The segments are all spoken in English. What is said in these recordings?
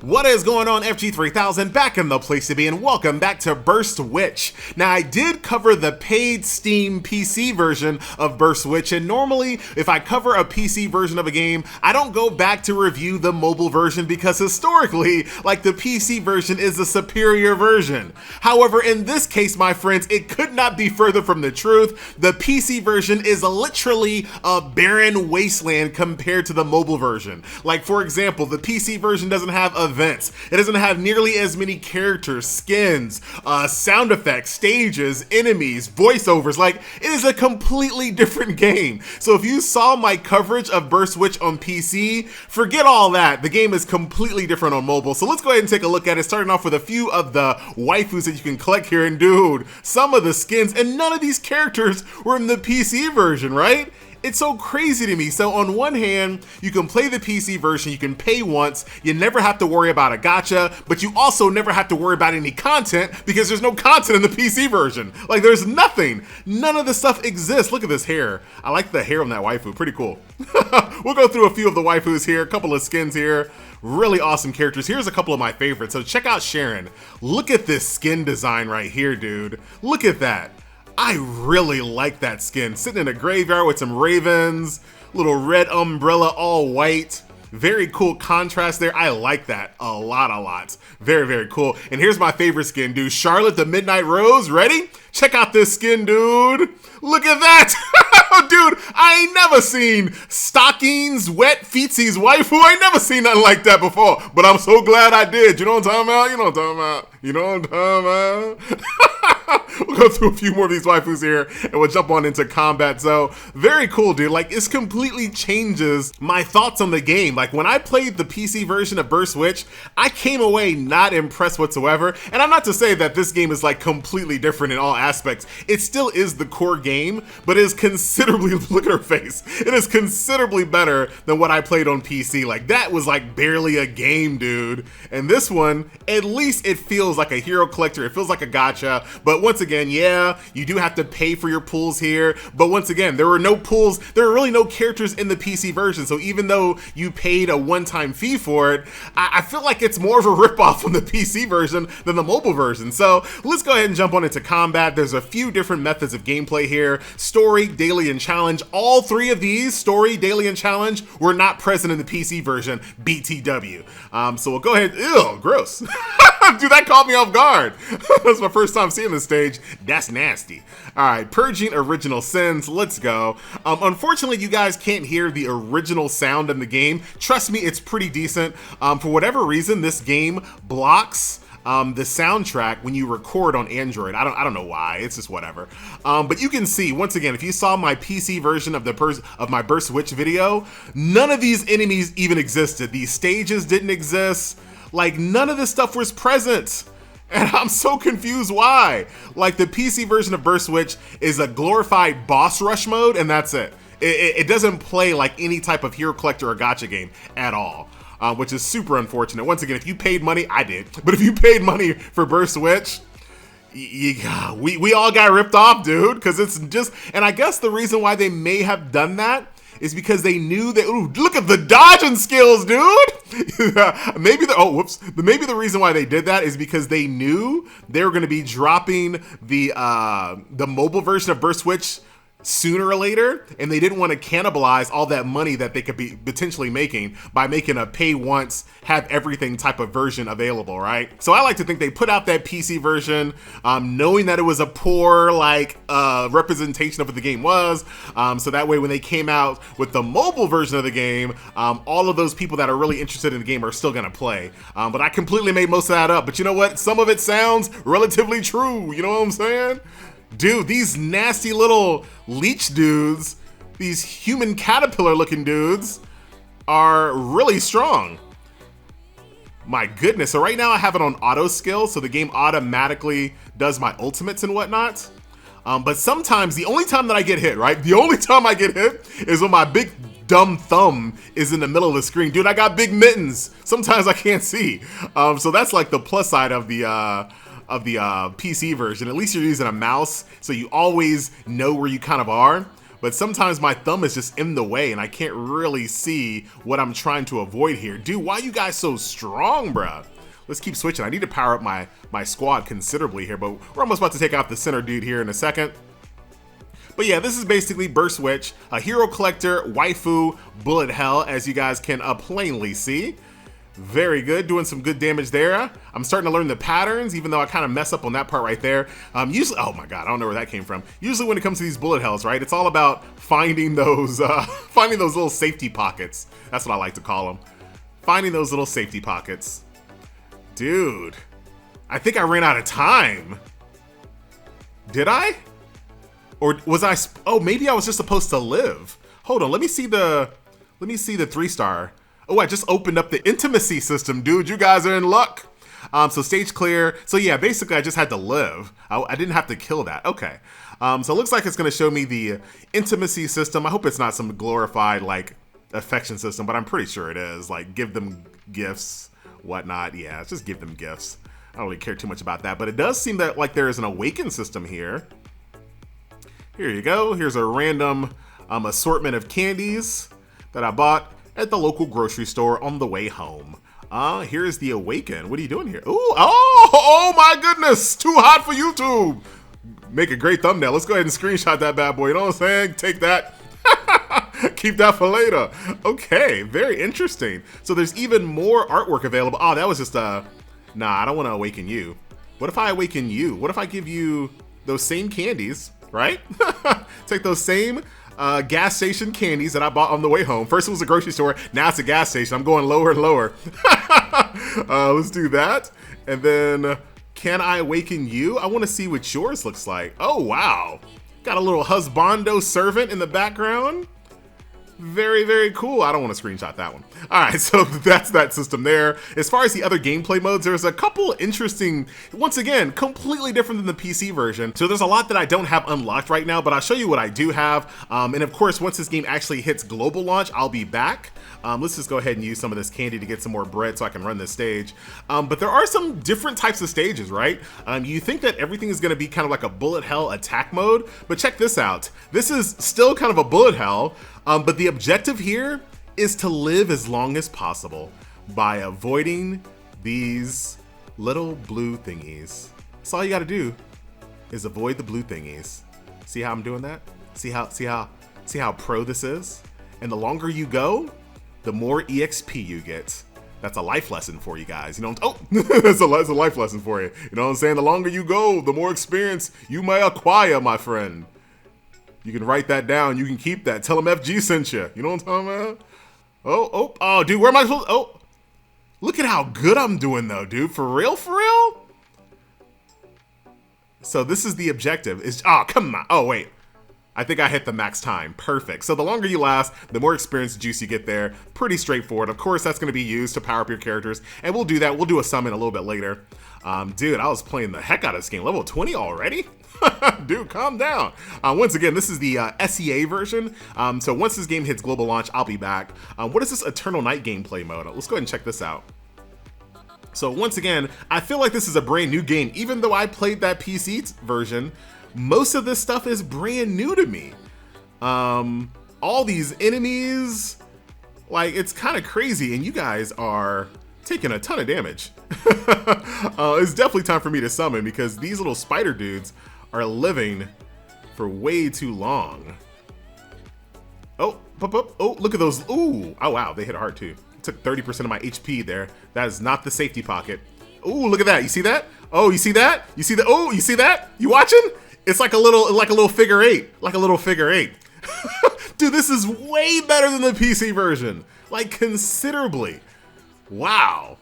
What is going on, FG3000? Back in the place to be, and welcome back to Burst Witch. Now, I did cover the paid Steam PC version of Burst Witch, and normally, if I cover a PC version of a game, I don't go back to review the mobile version because historically, like, the PC version is the superior version. However, in this case, my friends, it could not be further from the truth. The PC version is literally a barren wasteland compared to the mobile version. Like, for example, the PC version doesn't have events. It doesn't have nearly as many characters, skins, sound effects, stages, enemies, voiceovers. Like, it is a completely different game. So if you saw my coverage of Burst Witch on PC, forget all that. The game is completely different on mobile. So let's go ahead and take a look at it, starting off with a few of the waifus that you can collect here. And dude, some of the skins, and none of these characters were in the PC version, right? It's so crazy to me. So on one hand, you can play the PC version, you can pay once, you never have to worry about a gacha, but you also never have to worry about any content because there's no content in the PC version. Like, there's nothing. None of the stuff exists. Look at this hair. I like the hair on that waifu, pretty cool. We'll go through a few of the waifus here, a couple of skins here. Really awesome characters. Here's a couple of my favorites. So check out Sharon. Look at this skin design right here, dude. Look at that. I really like that skin. Sitting in a graveyard with some ravens, little red umbrella, all white. Very cool contrast there. I like that a lot. Very, very cool. And here's my favorite skin, dude. Charlotte the Midnight Rose. Ready? Check out this skin, dude. Look at that. Dude, I ain't never seen stockings, wet feetsies, waifu. I ain't never seen nothing like that before. But I'm so glad I did. You know what I'm talking about? You know what I'm talking about? You know what I'm talking about? We'll go through a few more of these waifus here and we'll jump on into combat. So very cool, dude. Like, this completely changes my thoughts on the game. Like, when I played the PC version of Burst Witch, I came away not impressed whatsoever. And I'm not to say that this game is like completely different in all aspects. It still is the core game, but it is considerably, look at her face. It is considerably better than what I played on PC. Like, that was like barely a game, dude. And this one, at least it feels like a hero collector. It feels like a gacha. But once again, yeah, you do have to pay for your pulls here. But once again, there were no pulls. There are really no characters in the PC version. So even though you paid a one-time fee for it, I feel like it's more of a ripoff from the PC version than the mobile version. So let's go ahead and jump on into combat. There's a few different methods of gameplay here. Story, daily, and challenge. All three of these, story, daily, and challenge, were not present in the PC version, BTW. So we'll go ahead. Ew, gross. Dude, that caught me off guard. That's my first time seeing this stage. That's nasty. All right, purging original sins. Let's go. Unfortunately, you guys can't hear the original sound in the game. Trust me, it's pretty decent. For whatever reason, this game blocks the soundtrack when you record on Android. I don't know why. It's just whatever. But you can see, once again, if you saw my PC version of my Burst Witch video, none of these enemies even existed. These stages didn't exist. Like, none of this stuff was present. And I'm so confused why. Like, the PC version of Burst Witch is a glorified boss rush mode, and that's it. It doesn't play like any type of hero collector or gacha game at all. Which is super unfortunate. Once again, if you paid money, I did. But if you paid money for Burst Witch, we all got ripped off, dude. Because it's just, and I guess the reason why they may have done that is because they knew that, ooh, look at the dodging skills, dude. Maybe the reason why they did that is because they knew they were going to be dropping the mobile version of Burst Witch sooner or later, and they didn't want to cannibalize all that money that they could be potentially making by making a pay once, have everything type of version available, right? So I like to think they put out that PC version knowing that it was a poor representation of what the game was, so that way when they came out with the mobile version of the game, all of those people that are really interested in the game are still gonna play. But I completely made most of that up. But you know what? Some of it sounds relatively true. You know what I'm saying? Dude, these nasty little leech dudes, these human caterpillar looking dudes, are really strong. My goodness. So right now I have it on auto skill, so the game automatically does my ultimates and whatnot. But sometimes, the only time that I get hit, right? The only time I get hit is when my big dumb thumb is in the middle of the screen. Dude, I got big mittens. Sometimes I can't see. So that's like the plus side of the PC version. At least you're using a mouse, so you always know where you kind of are. but sometimes my thumb is just in the way and I can't really see what I'm trying to avoid here. Dude, why are you guys so strong, bruh? Let's keep switching. I need to power up my squad considerably here, but we're almost about to take out the center dude here in a second. But yeah, this is basically Burst Witch, a hero collector, waifu, bullet hell, as you guys can plainly see. Very good, doing some good damage there. I'm starting to learn the patterns, even though I kind of mess up on that part right there. Usually, oh my god, I don't know where that came from. Usually when it comes to these bullet hells, right, it's all about finding those little safety pockets. That's what I like to call them. Finding those little safety pockets. Dude, I think I ran out of time. Did I? Or was I? Oh, maybe I was just supposed to live. Hold on, let me see the 3-star. Oh, I just opened up the intimacy system, dude. You guys are in luck. So stage clear. So yeah, basically I just had to live. I didn't have to kill that. Okay. So it looks like it's gonna show me the intimacy system. I hope it's not some glorified like affection system, but I'm pretty sure it is. Like give them gifts, whatnot. Yeah, just give them gifts. I don't really care too much about that, but it does seem that like there is an awaken system here. Here you go. Here's a random assortment of candies that I bought at the local grocery store on the way home. Here's the awaken. What are you doing here? Ooh, oh my goodness. Too hot for YouTube. Make a great thumbnail. Let's go ahead and screenshot that bad boy. You know what I'm saying? Take that. Keep that for later. Okay, very interesting. So there's even more artwork available. Oh, that was just nah, I don't want to awaken you. What if I awaken you? What if I give you those same candies, right? Take those same gas station candies that I bought on the way home. First it was a grocery store, now it's a gas station. I'm going lower and lower. Let's do that. And then, can I awaken you? I want to see what yours looks like. Oh, wow. Got a little husbando servant in the background. Very, very cool. I don't want to screenshot that one. All right, so that's that system there. As far as the other gameplay modes, there's a couple interesting, once again, completely different than the PC version. So there's a lot that I don't have unlocked right now, but I'll show you what I do have. And of course, once this game actually hits global launch, I'll be back. Let's just go ahead and use some of this candy to get some more bread so I can run this stage. But there are some different types of stages, right? You think that everything is gonna be kind of like a bullet hell attack mode, but check this out. This is still kind of a bullet hell, but the objective here is to live as long as possible by avoiding these little blue thingies. That's all you gotta do is avoid the blue thingies. See how I'm doing that? See how pro this is? And the longer you go, the more EXP you get. That's a life lesson for you guys. You know, that's a life lesson for you. You know what I'm saying? The longer you go, the more experience you may acquire, my friend. You can write that down. You can keep that. Tell them FG sent you. You know what I'm talking about? Oh, dude, where am I supposed to? Oh, look at how good I'm doing though, dude. For real, for real? So this is the objective. Oh, come on. Oh, wait. I think I hit the max time. Perfect. So the longer you last, the more experience juice you get there. Pretty straightforward. Of course, that's going to be used to power up your characters. And we'll do that. We'll do a summon a little bit later. Dude, I was playing the heck out of this game. Level 20 already? Dude, calm down. Once again, this is the SEA version. So once this game hits global launch, I'll be back. What is this Eternal Night gameplay mode? Let's go ahead and check this out. So once again, I feel like this is a brand new game. Even though I played that PC version, most of this stuff is brand new to me. All these enemies, like, it's kind of crazy, and you guys are taking a ton of damage. It's definitely time for me to summon because these little spider dudes are living for way too long. Oh, look at those. Ooh, oh wow, they hit hard too. Took 30% of my HP there. That is not the safety pocket. Ooh, look at that. You see that? Oh, you see that? You see that? Oh, you see that? You watching? It's like a little figure eight. Like a little figure eight. Dude, this is way better than the PC version. Like considerably. Wow.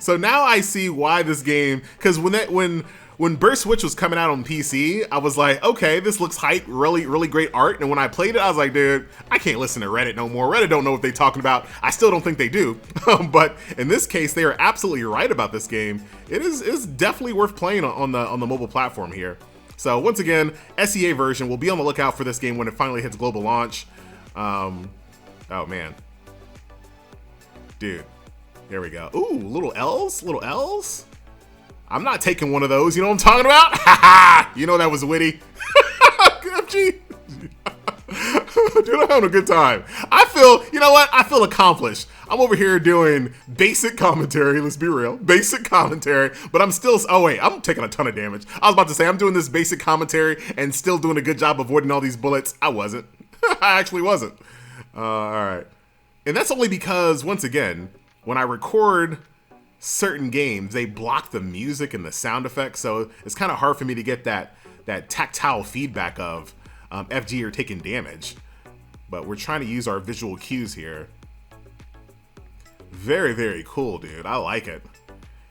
So now I see why this game, because when Burst Witch was coming out on PC, I was like, okay, this looks hype, really great art. And when I played it, I was like, dude, I can't listen to Reddit no more. Reddit don't know what they're talking about. I still don't think they do. But in this case, they are absolutely right about this game. It's definitely worth playing on the mobile platform here. So once again, SEA version, we'll be on the lookout for this game when it finally hits global launch. Oh man. Dude, here we go. Ooh, little L's? Little L's? I'm not taking one of those, you know what I'm talking about? Ha ha! You know that was witty. FG. Dude, I'm having a good time. I feel, you know what? I feel accomplished. I'm over here doing basic commentary. Let's be real. Basic commentary. But I'm still, oh wait, I'm taking a ton of damage. I was about to say, I'm doing this basic commentary and still doing a good job avoiding all these bullets. I wasn't. I actually wasn't. All right. And that's only because, once again, when I record certain games, they block the music and the sound effects. So it's kind of hard for me to get that tactile feedback of FG, you're taking damage. But we're trying to use our visual cues here. Very, very cool, dude. I like it.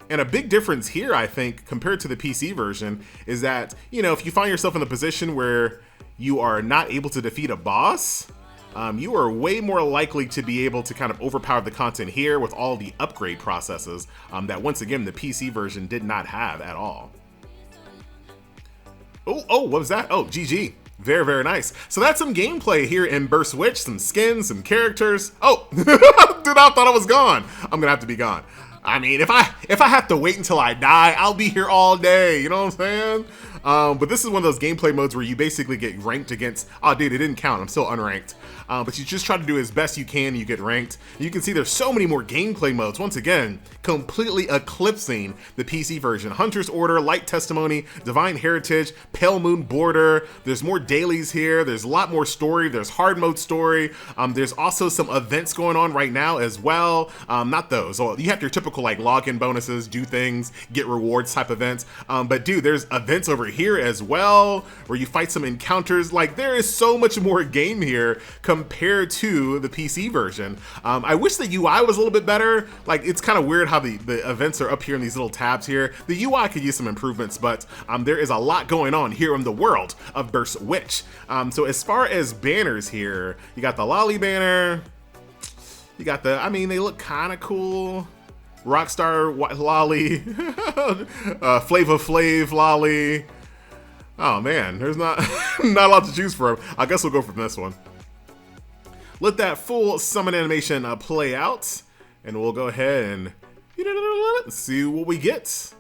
And a big difference here, I think, compared to the PC version, is that, you know, if you find yourself in a position where you are not able to defeat a boss, you are way more likely to be able to kind of overpower the content here with all the upgrade processes that, once again, the PC version did not have at all. Oh, what was that? Oh, GG. Very, very nice. So that's some gameplay here in Burst Witch, some skins, some characters. Oh, dude, I thought I was gone. I'm gonna have to be gone. I mean, if I have to wait until I die, I'll be here all day. You know what I'm saying? But this is one of those gameplay modes where you basically get ranked against, oh dude, it didn't count, I'm still unranked. But you just try to do as best you can, you get ranked. You can see there's so many more gameplay modes, once again, completely eclipsing the PC version. Hunter's Order, Light Testimony, Divine Heritage, Pale Moon Border, there's more dailies here, there's a lot more story, there's hard mode story, there's also some events going on right now as well. Not those, so you have your typical like login bonuses, do things, get rewards type events. But dude, there's events over here as well, where you fight some encounters. Like, there is so much more game here compared to the PC version. I wish the UI was a little bit better. Like, it's kind of weird how the events are up here in these little tabs here. The UI could use some improvements, but there is a lot going on here in the world of Burst Witch. So as far as banners here, you got the Lolly banner, you got the, I mean, they look kind of cool. Rockstar Lolly, Flava Flav Lolly. Oh man, there's not not a lot to choose from. I guess we'll go from this one. Let that full summon animation play out, and we'll go ahead and see what we get.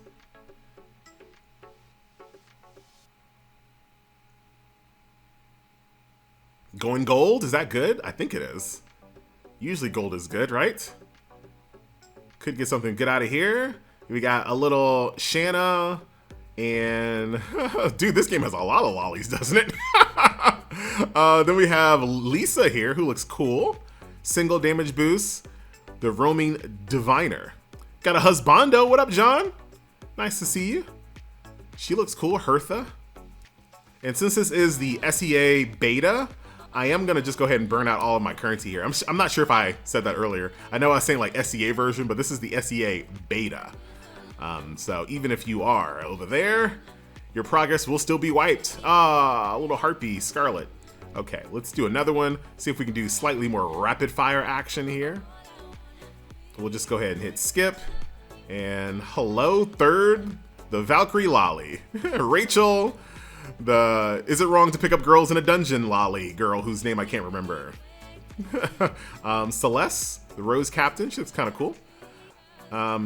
Going gold, is that good? I think it is. Usually gold is good, right? Could get something good out of here. We got a little Shanna, and dude, this game has a lot of lollies, doesn't it? Then we have Lisa here, who looks cool. Single damage boost. The Roaming Diviner. Got a Husbando. What up, John? Nice to see you. She looks cool. Hertha. And since this is the SEA beta, I am gonna just go ahead and burn out all of my currency here. I'm not sure if I said that earlier. I know I was saying like SEA version, but this is the SEA beta. So even if you are over there, your progress will still be wiped. Ah, a little Harpy Scarlet. Okay, let's do another one. See if we can do slightly more rapid fire action here. We'll just go ahead and hit skip. And hello, third, the Valkyrie Lolly. Rachel, the is it wrong to pick up girls in a dungeon lolly girl whose name I can't remember. Celeste, the Rose Captain, she looks kind of cool.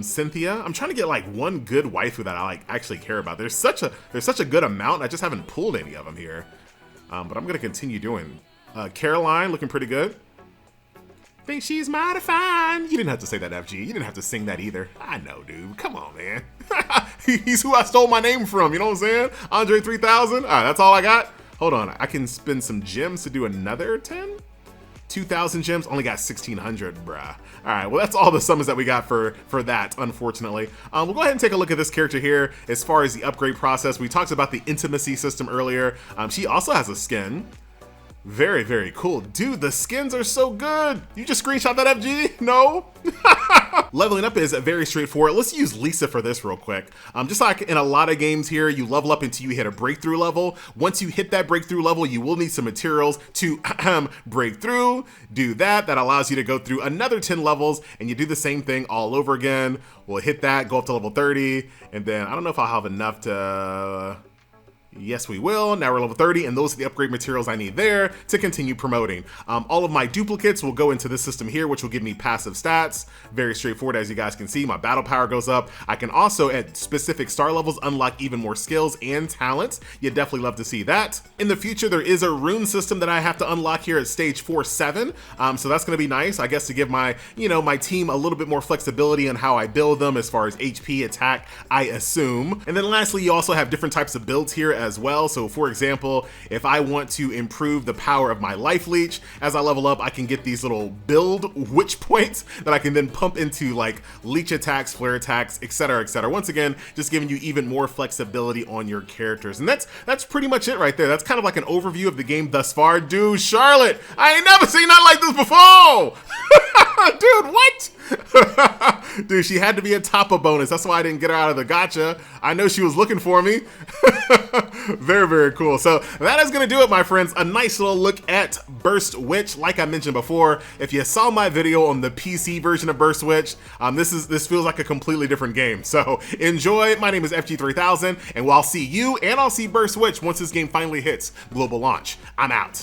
Cynthia, I'm trying to get like one good waifu that I like actually care about. There's such a good amount, I just haven't pulled any of them here. But I'm gonna continue doing. Caroline, looking pretty good. Think she's mighty fine. You didn't have to say that, FG. You didn't have to sing that either. I know, dude. Come on, man. He's who I stole my name from. You know what I'm saying? Andre 3000. All right, that's all I got. Hold on. I can spend some gems to do another 10? 2,000 gems. Only got 1,600, bruh. All right, well, that's all the summons that we got for that, unfortunately. We'll go ahead and take a look at this character here. As far as the upgrade process, we talked about the intimacy system earlier. She also has a skin. Very, very cool. Dude, the skins are so good. You just screenshot that, FG? No? Leveling up is very straightforward. Let's use Lisa for this real quick. Just like in a lot of games here, you level up until you hit a breakthrough level. Once you hit that breakthrough level, you will need some materials to break through. Do that. That allows you to go through another 10 levels, and you do the same thing all over again. We'll hit that, go up to level 30, and then I don't know if I'll have enough to... Yes, we will. Now we're level 30, and those are the upgrade materials I need there to continue promoting. All of my duplicates will go into this system here, which will give me passive stats. Very straightforward, as you guys can see. My battle power goes up. I can also, at specific star levels, unlock even more skills and talents. You'd definitely love to see that. In the future, there is a rune system that I have to unlock here at stage 4-7. So that's going to be nice, I guess, to give my, my team a little bit more flexibility on how I build them as far as HP, attack, I assume. And then lastly, you also have different types of builds here as well. So for example, if I want to improve the power of my life leech, as I level up, I can get these little build witch points that I can then pump into like leech attacks, flare attacks, etc, etc. Once again, just giving you even more flexibility on your characters. And that's pretty much it right there. That's kind of like an overview of the game thus far. Dude, Charlotte, I ain't never seen nothing like this before. Dude, what? Dude, she had to be a top-up bonus. That's why I didn't get her out of the gacha. I know she was looking for me. Very, very cool. So that is going to do it, my friends. A nice little look at Burst Witch. Like I mentioned before, if you saw my video on the PC version of Burst Witch, this feels like a completely different game. So enjoy. My name is FG3000, and I'll see you and I'll see Burst Witch once this game finally hits global launch. I'm out.